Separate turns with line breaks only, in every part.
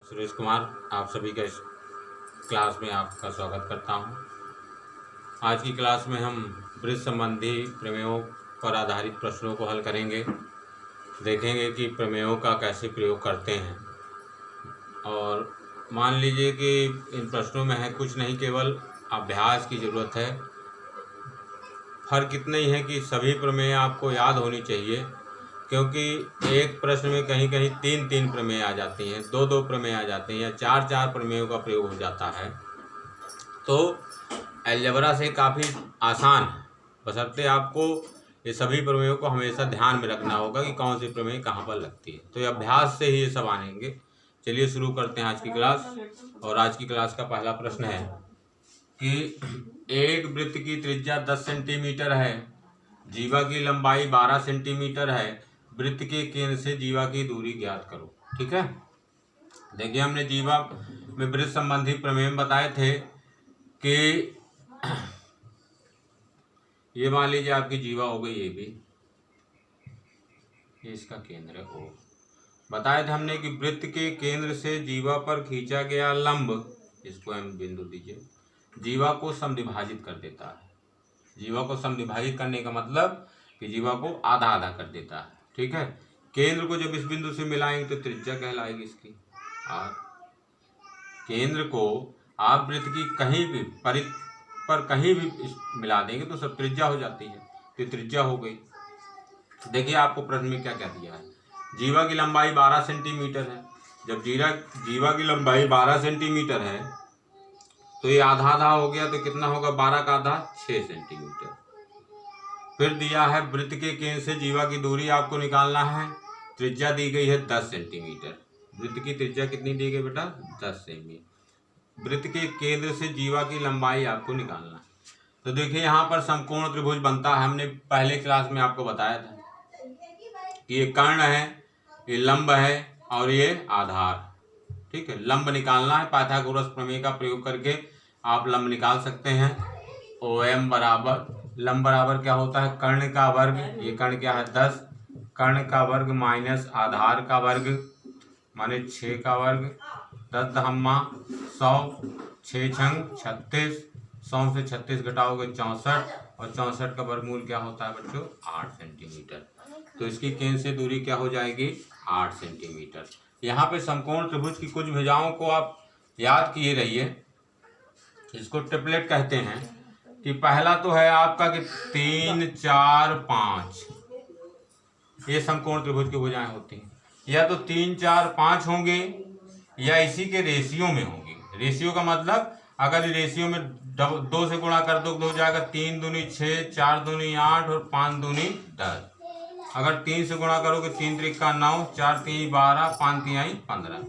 सुरेश कुमार आप सभी का इस क्लास में आपका स्वागत करता हूं। आज की क्लास में हम वृत्त संबंधी प्रमेयों पर आधारित प्रश्नों को हल करेंगे। देखेंगे कि प्रमेयों का कैसे प्रयोग करते हैं और मान लीजिए कि इन प्रश्नों में है कुछ नहीं, केवल अभ्यास की ज़रूरत है। फर्क इतना ही है कि सभी प्रमेय आपको याद होनी चाहिए, क्योंकि एक प्रश्न में कहीं कहीं तीन प्रमेय आ जाती हैं, दो प्रमेय आ जाते हैं या चार प्रमेयों का प्रयोग हो जाता है। तो अलजेब्रा से काफ़ी आसान है, बशर्ते आपको ये सभी प्रमेयों को हमेशा ध्यान में रखना होगा कि कौन सी प्रमेय कहाँ पर लगती है। तो ये अभ्यास से ही ये सब आएंगे। चलिए शुरू करते हैं आज की क्लास। और आज की क्लास का पहला प्रश्न है कि एक वृत्त की त्रिज्या 10 सेंटीमीटर है, जीवा की लंबाई 12 सेंटीमीटर है, वृत्त के केंद्र से जीवा की दूरी ज्ञात करो। ठीक है, देखिए हमने जीवा में वृत्त संबंधी प्रमेय बताए थे कि ये मान लीजिए आपकी जीवा हो गई, ये भी ये इसका केंद्र है ओ। बताए थे हमने कि वृत्त के केंद्र से जीवा पर खींचा गया लंब, इसको हम बिंदु दीजिए, जीवा को समद्विभाजित कर देता है। जीवा को समद्विभाजित करने का मतलब कि जीवा को आधा आधा कर देता है। ठीक है, केंद्र को जब इस बिंदु से मिलाएंगे तो त्रिज्या कहलाएगी इसकी। और केंद्र को आप वृत्त की कहीं भी परिध पर कहीं भी मिला देंगे तो सब त्रिज्या हो जाती है, तो त्रिज्या हो गई। देखिए आपको प्रश्न में क्या क्या दिया है। जीवा की लंबाई 12 सेंटीमीटर है। जब जीवा की लंबाई 12 सेंटीमीटर है तो ये आधा आधा हो गया, तो कितना होगा 12 का आधा 6 सेंटीमीटर। फिर दिया है वृत्त के केंद्र से जीवा की दूरी आपको निकालना है। त्रिज्या दी गई है 10 सेंटीमीटर। वृत्त की त्रिज्या कितनी दी गई बेटा? 10 सेमी। वृत्त के केंद्र से जीवा की लंबाई आपको निकालना है। तो देखिए यहाँ पर समकोण त्रिभुज बनता है। हमने पहले क्लास में आपको बताया था कि ये कर्ण है, ये लंब है और ये आधार। ठीक है, लंब निकालना है। पाइथागोरस प्रमेय का प्रयोग करके आप लंब निकाल सकते हैं। OM बराबर, लंब बराबर क्या होता है? कर्ण का वर्ग, ये कर्ण क्या है 10, कर्ण का वर्ग माइनस आधार का वर्ग माने 6 का वर्ग, 10 दहम्मा 100, 6 छंग 36, 100 से 36 घटाओगे 64 और 64 का वर्गमूल क्या होता है बच्चों? 8 सेंटीमीटर। तो इसकी केंद्र से दूरी क्या हो जाएगी? 8 सेंटीमीटर। यहाँ पे समकोण त्रिभुज की कुछ भुजाओं को आप याद किए रहिए। इसको ट्रिपलेट कहते हैं। कि पहला तो है आपका कि 3 4 5, ये समकोण त्रिभुज की भुजाएं होती हैं। या तो 3 4 5 होंगे या इसी के रेशियो में होंगी। रेशियो का मतलब अगर रेशियो में 2 से गुणा कर दो तो हो जाएगा 3 दूनी 6, 4 दूनी 8 और 5 दूनी 10। अगर 3 से गुणा करोगे 3 त्रिका 9, 4 3 12, 5 3 15।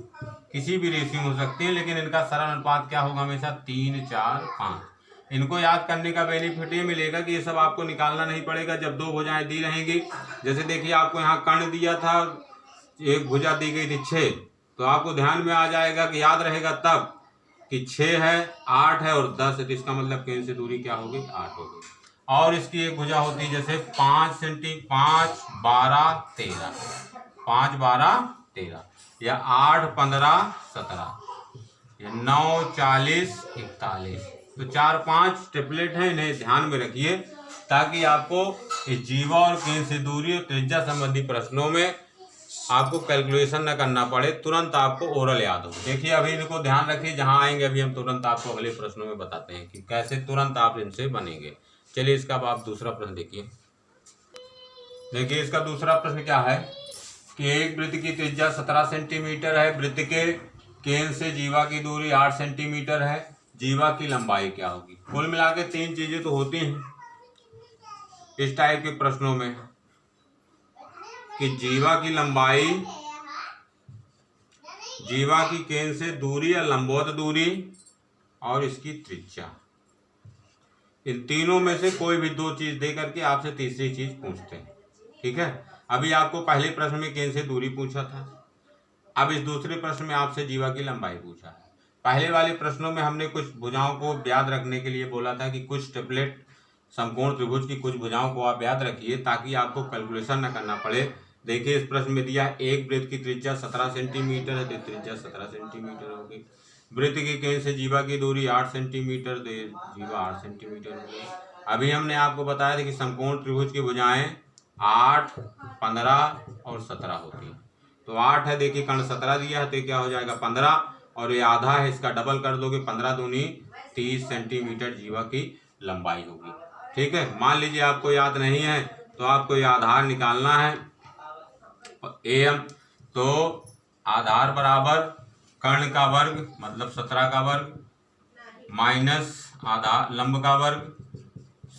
किसी भी रेशियो हो सकती है, लेकिन इनका सरल अनुपात क्या होगा? हमेशा 3 4 5। इनको याद करने का बेनिफिट ये मिलेगा कि ये सब आपको निकालना नहीं पड़ेगा जब दो भुजाएं दी रहेंगी। जैसे देखिए आपको यहाँ कर्ण दिया था, एक भुजा दी गई थी 6, तो आपको ध्यान में आ जाएगा कि याद रहेगा तब कि 6 है, 8 है और 10 है, तो इसका मतलब केंद्र से दूरी क्या होगी? 8 होगी। और इसकी एक भुजा होती है जैसे 5 12 13, 5 12 13, या 8 15 17, या 9 40 41। तो 4 5 ट्रिपलेट हैं, इन्हें ध्यान में रखिए ताकि आपको इस जीवा और केंद्र से दूरी और त्रिज्या संबंधी प्रश्नों में आपको कैलकुलेशन न करना पड़े, तुरंत आपको ओरल याद हो। देखिए अभी इनको ध्यान रखिए, जहां आएंगे अभी हम तुरंत आपको अगले प्रश्नों में बताते हैं कि कैसे तुरंत आप इनसे बनेंगे। चलिए इसका अब आप दूसरा प्रश्न देखिए। देखिए इसका दूसरा प्रश्न क्या है कि एक वृत्त की त्रिज्या 17 सेंटीमीटर है, वृत्त के केंद्र से जीवा की दूरी 8 सेंटीमीटर है, जीवा की लंबाई क्या होगी? कुल मिला के 3 चीजें तो होती हैं इस टाइप के प्रश्नों में कि जीवा की लंबाई, जीवा की केंद्र से दूरी या लंबवत दूरी और इसकी त्रिज्या। इन तीनों में से कोई भी 2 चीज दे करके आपसे तीसरी चीज पूछते हैं। ठीक है, अभी आपको पहले प्रश्न में केंद्र से दूरी पूछा था, अब इस दूसरे प्रश्न में आपसे जीवा की लंबाई पूछा है। पहले वाले प्रश्नों में हमने कुछ भुजाओं को याद रखने के लिए बोला था कि कुछ ट्रिपलेट समकोण त्रिभुज की कुछ भुजाओं को आप याद रखिए ताकि आपको कैलकुलेशन न करना पड़े देखिए इस प्रश्न में दिया है एक वृत्त की त्रिज्या 17 सेंटीमीटर है, तो त्रिज्या 17 सेंटीमीटर होगी। वृत्त के केंद्र से जीवा की दूरी 8 सेंटीमीटर, तो जीवा 8 सेंटीमीटर होगी। अभी हमने आपको बताया था कि समकोण त्रिभुज की भुजाएं 8, 15 और 17 होती है। तो 8 है, देखिए कर्ण 17 दिया है, तो क्या हो जाएगा 15, और ये आधा है, इसका डबल कर दोगे 15 दूनी 30 सेंटीमीटर जीवा की लंबाई होगी। ठीक है, मान लीजिए आपको याद नहीं है तो आपको ये आधार निकालना है एम, तो आधार बराबर कर्ण का वर्ग मतलब 17 का वर्ग माइनस आधार लंब का वर्ग।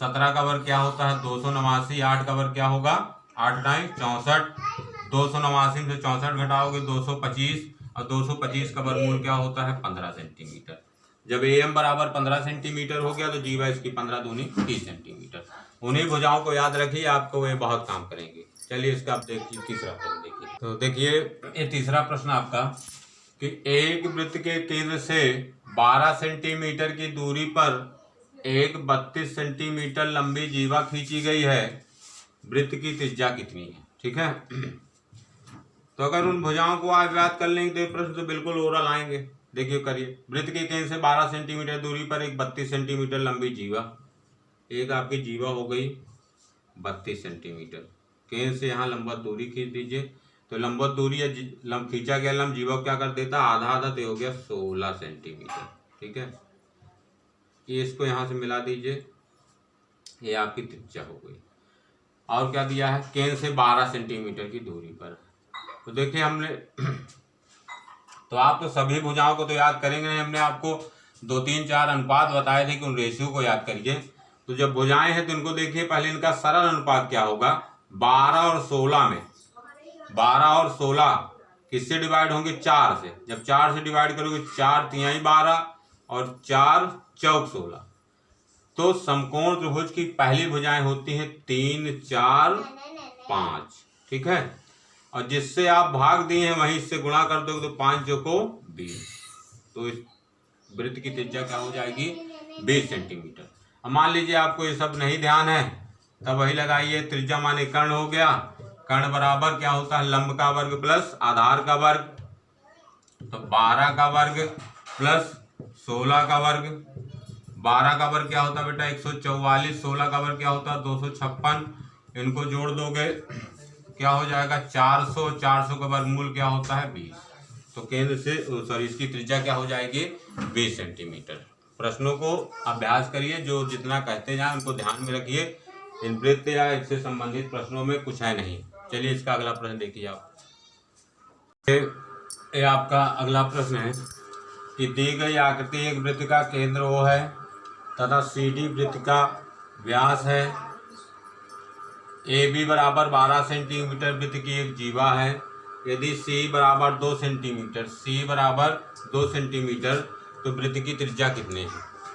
17 का वर्ग क्या होता है 289, 8 का वर्ग क्या होगा 8 टाइम 64, 289 से 64 घटाओगे 225, और 225 का वर्गमूल क्या होता है 15 सेंटीमीटर। जब एम बराबर 15 सेंटीमीटर हो गया तो जीवा इसकी 15 दूनी 30 सेंटीमीटर। उन्हीं भुजाओं को याद रखिए, आपको वे बहुत काम करेंगे। चलिए इसका आप देखिए तीसरा प्रश्न देखिए। तो देखिए ये तीसरा प्रश्न आपका कि एक वृत्त के केंद्र से 12 सेंटीमीटर की दूरी पर एक 32 सेंटीमीटर लंबी जीवा खींची गई है, वृत्त की त्रिज्या कितनी है। ठीक है, तो अगर उन भुजाओं को आप याद कर लेंगे तो प्रश्न तो बिल्कुल ओरल आएंगे। देखिए करिए, वृत्त के केंद्र से 12 सेंटीमीटर दूरी पर एक 32 सेंटीमीटर लंबी जीवा, एक आपकी जीवा हो गई 32 सेंटीमीटर, केंद्र से यहाँ लंबवत दूरी खींच दीजिए। तो लंबवत दूरी या खींचा गया लंब जीवा क्या कर देता आधा आधा, तो हो गया 16 सेंटीमीटर। ठीक है, ये इसको यहाँ से मिला दीजिए, ये आपकी त्रिज्या हो गई। और क्या दिया है केंद्र से 12 सेंटीमीटर की दूरी पर। तो देखिए हमने तो आप तो सभी भुजाओं को तो याद करेंगे नहीं, हमने आपको 2, 3, 4 अनुपात बताए थे कि उन रेशियो को याद करिए। तो जब भुजाएं हैं तो इनको देखिए पहले इनका सरल अनुपात क्या होगा 12 और 16 में, 12 और 16 किससे डिवाइड होंगे 4 से। जब 4 से डिवाइड करोगे 4 तिहाई 12 और 4 चौक 16। तो समकोण त्रिभुज की पहली भुजाएं होती हैं 3, 4, 5। ठीक है, और जिससे आप भाग दिए हैं वहीं इससे गुणा कर दोगे तो 5 चौको 20, तो इस वृत्त की त्रिज्या क्या हो जाएगी 20 सेंटीमीटर। अब मान लीजिए आपको ये सब नहीं ध्यान है, तब वही लगाइए, त्रिज्या माने कर्ण हो गया, कर्ण बराबर क्या होता है लंब का वर्ग प्लस आधार का वर्ग, तो 12 का वर्ग प्लस 16 का वर्ग। 12 का वर्ग क्या होता है बेटा 144, 16 का वर्ग क्या होता है 256, इनको जोड़ दोगे क्या हो जाएगा 400, 400 का वर्गमूल क्या होता है 20। तो केंद्र से इसकी त्रिज्या क्या हो जाएगी 20 सेंटीमीटर। प्रश्नों को अभ्यास करिए, जो जितना कहते जाए उनको ध्यान में रखिए, इन वृत्त या इससे संबंधित प्रश्नों में कुछ है नहीं। चलिए इसका अगला प्रश्न देखिए आप। ये आपका अगला प्रश्न है कि दी गई आकृति एक वृत्त का केंद्र O है तथा CD वृत्त का व्यास है, AB बराबर 12 सेंटीमीटर वृत्त की एक जीवा है। यदि C बराबर 2 सेंटीमीटर, C बराबर 2 सेंटीमीटर, तो वृत्त की त्रिज्या कितनी है।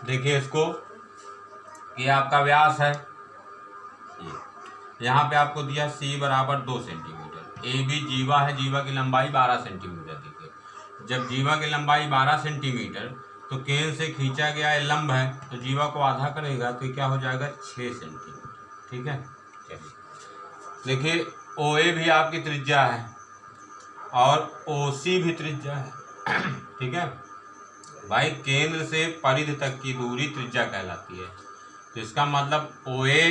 देखिए इसको, ये आपका व्यास है, यहाँ पे आपको दिया C बराबर 2 सेंटीमीटर, AB जीवा है, जीवा की लंबाई 12 सेंटीमीटर। देखिए जब जीवा की लंबाई 12 सेंटीमीटर तो केंद्र से खींचा गया ये लंब है, तो जीवा को आधा करेगा तो क्या हो जाएगा 6 सेंटीमीटर। ठीक है, चलिए देखिए OA भी आपकी त्रिज्या है और OC भी त्रिज्या है। ठीक है भाई, केंद्र से परिधि तक की दूरी त्रिज्या कहलाती है। तो इसका मतलब OA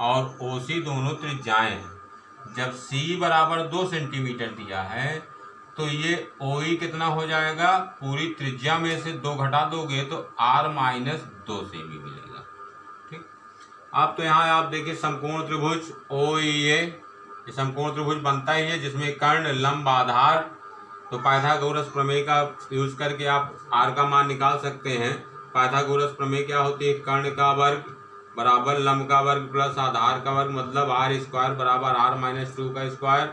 और OC दोनों त्रिज्याएं हैं। जब C बराबर 2 सेंटीमीटर दिया है तो ये OE कितना हो जाएगा, पूरी त्रिज्या में से 2 घटा दोगे तो R-2 सेमी मिलेगा। ठीक, अब तो यहाँ आप देखिए समकोण त्रिभुज OEA, ये समकोण त्रिभुज बनता ही है जिसमें कर्ण लंब आधार, तो पाइथागोरस प्रमेय का यूज करके आप R का मान निकाल सकते हैं। पाइथागोरस प्रमेय क्या होती है, कर्ण का वर्ग बराबर लंब का वर्ग प्लस आधार का वर्ग, मतलब R² बराबर R-2 का स्क्वायर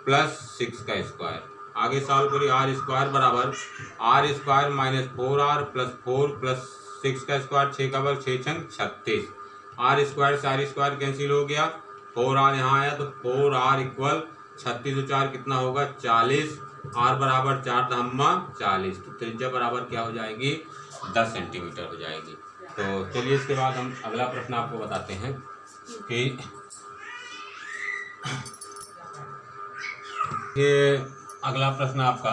प्लस 6 का स्क्वायर। आगे सॉल्व करिए, R² बराबर R² - 4R प्लस 4 प्लस 6 का स्क्वायर, 6 का वर्ग 6 छंग 36, R² से R² कैंसिल हो गया, 4R यहाँ आया तो 4R इक्वल 36 और 4 कितना होगा 40, R बराबर 4 धम्मा 40, तो त्रिज्या बराबर क्या हो जाएगी 10 सेंटीमीटर हो जाएगी। तो चलिए इसके बाद हम अगला प्रश्न आपको बताते हैं कि ये अगला प्रश्न आपका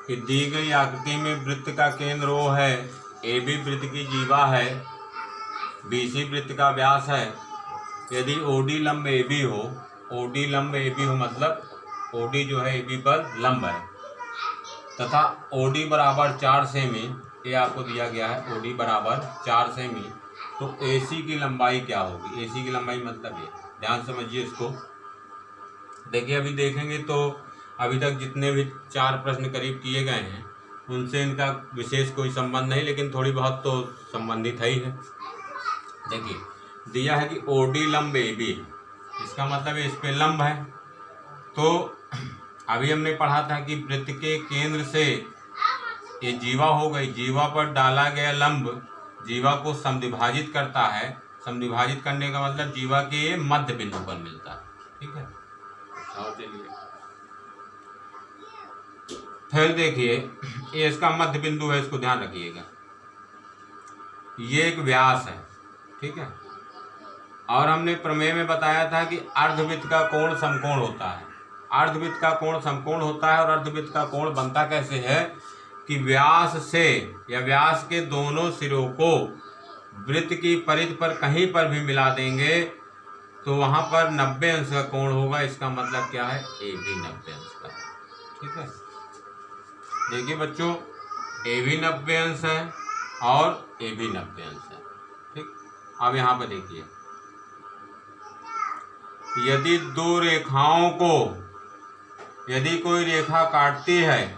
कि दी गई आकृति में वृत्त का केंद्र O है, AB वृत्त की जीवा है, BC वृत्त का व्यास है। यदि OD लंब AB हो, OD लंब AB हो मतलब OD जो है AB पर लंब है तथा OD बराबर 4 सेमी, ये आपको दिया गया है OD बराबर 4 सेमी, तो AC की लंबाई क्या होगी? AC की लंबाई मतलब ये, ध्यान समझिए इसको। देखिए अभी देखेंगे तो अभी तक जितने भी 4 प्रश्न करीब किए गए हैं उनसे इनका विशेष कोई संबंध नहीं, लेकिन थोड़ी बहुत तो संबंधित है ही है। देखिए दिया है कि OD लंब AB, इसका मतलब इस पे लंब है। तो अभी हमने पढ़ा था कि वृत्त के केंद्र से ये जीवा हो गई, जीवा पर डाला गया लंब जीवा को समद्विभाजित करता है। समद्विभाजित करने का मतलब जीवा के मध्य बिंदु पर मिलता है, ठीक है। और चलिए फिर देखिए ये इसका मध्य बिंदु है, इसको ध्यान रखिएगा। ये एक व्यास है, ठीक है। और हमने प्रमेय में बताया था कि अर्धवृत्त का कोण समकोण होता है। अर्धवृत्त का कोण समकोण होता है और अर्धवृत्त का कोण बनता कैसे है कि व्यास से या व्यास के दोनों सिरों को वृत्त की परिधि पर कहीं पर भी मिला देंगे तो वहां पर 90 अंश का कोण होगा। इसका मतलब क्या है? AB 90 अंश का, ठीक है। देखिए बच्चों AB 90 अंश है और AB 90 अंश है, ठीक। अब यहाँ पर देखिए यदि दो रेखाओं को, यदि कोई रेखा काटती है,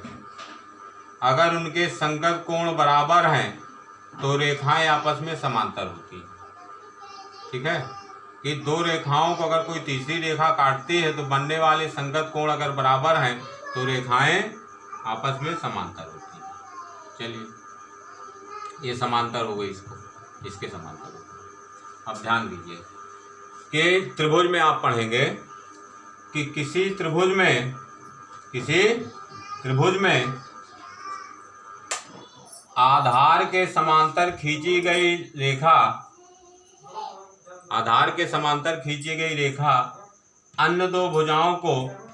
अगर उनके संगत कोण बराबर हैं तो रेखाएं आपस में समांतर होती, ठीक है। कि दो रेखाओं को अगर कोई तीसरी रेखा काटती है तो बनने वाले संगत कोण अगर बराबर हैं तो रेखाएं आपस में समांतर होती है। चलिए ये समांतर हो गई, इसको इसके समांतर हो गई। अब ध्यान दीजिए कि त्रिभुज में आप पढ़ेंगे कि किसी त्रिभुज में आधार के समांतर खींची गई रेखा अन्य दो भुजाओं को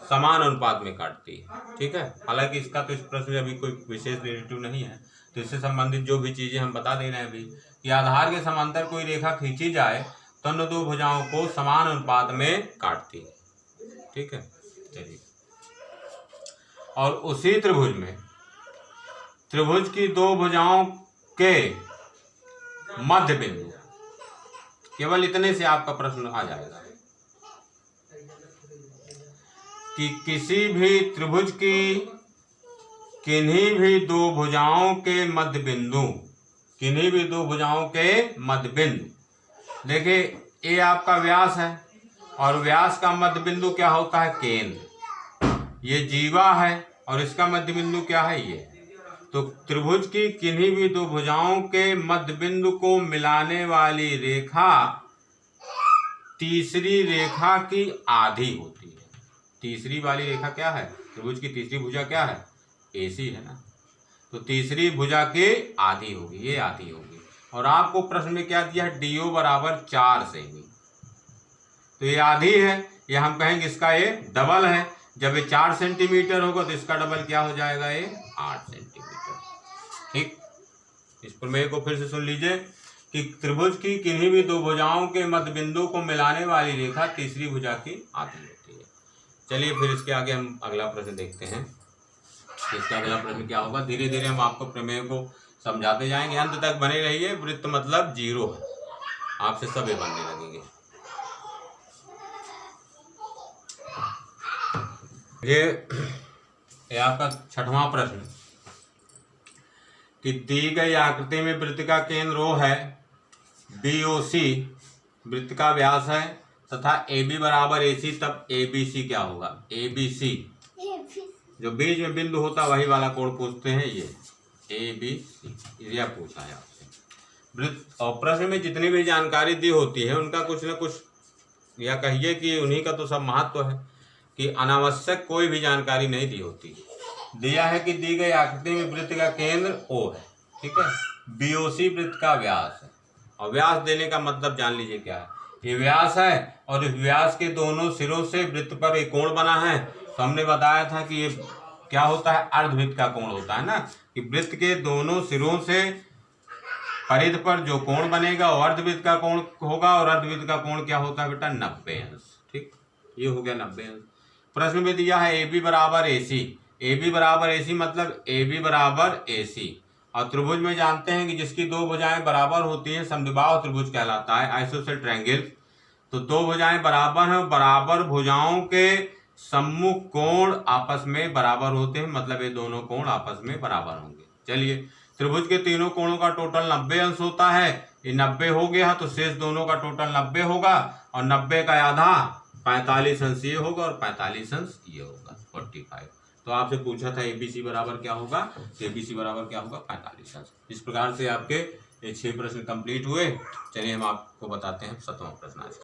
समान अनुपात में काटती है, ठीक है। हालांकि इसका तो इस प्रश्न में अभी कोई विशेष रिलेटिव नहीं है, तो इससे संबंधित जो भी चीजें हम बता दे रहे हैं अभी कि आधार के समांतर कोई रेखा खींची जाए तो अन्य दो भुजाओं को समान अनुपात में काटती है, ठीक है। चलिए और उसी त्रिभुज की दो भुजाओं के मध्य बिंदु, केवल इतने से आपका प्रश्न आ जाएगा कि किसी भी त्रिभुज की किन्हीं भी दो भुजाओं के मध्य बिंदु, देखिए ये आपका व्यास है और व्यास का मध्य बिंदु क्या होता है? केंद्र। ये जीवा है और इसका मध्य बिंदु क्या है? ये। तो त्रिभुज की किन्हीं भी दो भुजाओं के मध्य बिंदु को मिलाने वाली रेखा तीसरी रेखा की आधी होती है। तीसरी वाली रेखा क्या है? त्रिभुज की तीसरी भुजा क्या है? AC है ना, तो तीसरी भुजा की आधी होगी, ये आधी होगी। और आपको प्रश्न में क्या दिया है? DO बराबर 4 सेमी, तो ये आधी है, ये हम कहेंगे इसका ये डबल है। जब ये 4 सेंटीमीटर होगा तो इसका डबल क्या हो जाएगा? ये 8 सेंटीमीटर, ठीक। इस प्रमेय को फिर से सुन लीजिए कि त्रिभुज की किन्हीं भी दो भुजाओं के मध्य बिंदु को मिलाने वाली रेखा तीसरी भुजा की आधी होती है। चलिए फिर इसके आगे हम अगला प्रश्न देखते हैं। इसका अगला प्रश्न क्या होगा? धीरे धीरे हम आपको प्रमेय को समझाते जाएंगे, अंत तक बने रहिए। वृत्त मतलब 0 है, आपसे सभी बनने लगेंगे। ये आपका 6वां प्रश्न कि दी गई आकृति में वृत्त का केंद्र O है, BOC वृत्त का व्यास है तथा AB बराबर AC, तब ABC क्या होगा? ABC जो बीच में बिंदु होता वही वाला कोण पूछते हैं, ये ABC यह पूछा है आपसे। वृत्त और प्रश्न में जितनी भी जानकारी दी होती है उनका कुछ न कुछ, या कहिए कि उन्हीं का तो सब महत्व है कि अनावश्यक कोई भी जानकारी नहीं दी होती। दिया है कि दी गई आकृति में वृत्त का केंद्र O है, ठीक है। BOC वृत्त का व्यास है, और व्यास देने का मतलब जान लीजिए क्या है। ये व्यास है और इस व्यास के दोनों सिरों से वृत्त पर एक कोण बना है, तो हमने बताया था कि ये क्या होता है, अर्धवृत्त का कोण होता है ना, कि वृत्त के दोनों सिरों से परिध पर जो कोण बनेगा वो अर्धवृत्त का कोण होगा, और अर्धवृत्त का कोण क्या होता है बेटा, 90 अंश। ठीक, ये हो गया 90 अंश। प्रश्न में दिया है ए बी बराबर ए सी। ए बी बराबर ए सी मतलब ए बी बराबर ए सी, और त्रिभुज में जानते हैं कि जिसकी दो भुजाएं बराबर होती हैं समद्विबाहु त्रिभुज कहलाता है, आइसोसेलेस ट्रायंगल। तो दो भुजाएं बराबर हैं, बराबर भुजाओं के सम्मुख कोण आपस में बराबर होते हैं, मतलब ये दोनों कोण आपस में बराबर होंगे। चलिए, त्रिभुज के तीनों कोणों का टोटल 90 अंश होता है, ये 90 हो गया तो शेष दोनों का टोटल 90 होगा, और 90 का आधा 45 अंश ये होगा और 45 अंश ये होगा 45। तो आपसे पूछा था एबीसी बराबर क्या होगा, तो एबीसी बराबर क्या होगा, 45 अंश। इस प्रकार से आपके ये 6 प्रश्न कंप्लीट हुए। चलिए हम आपको बताते हैं 7वां प्रश्न आज।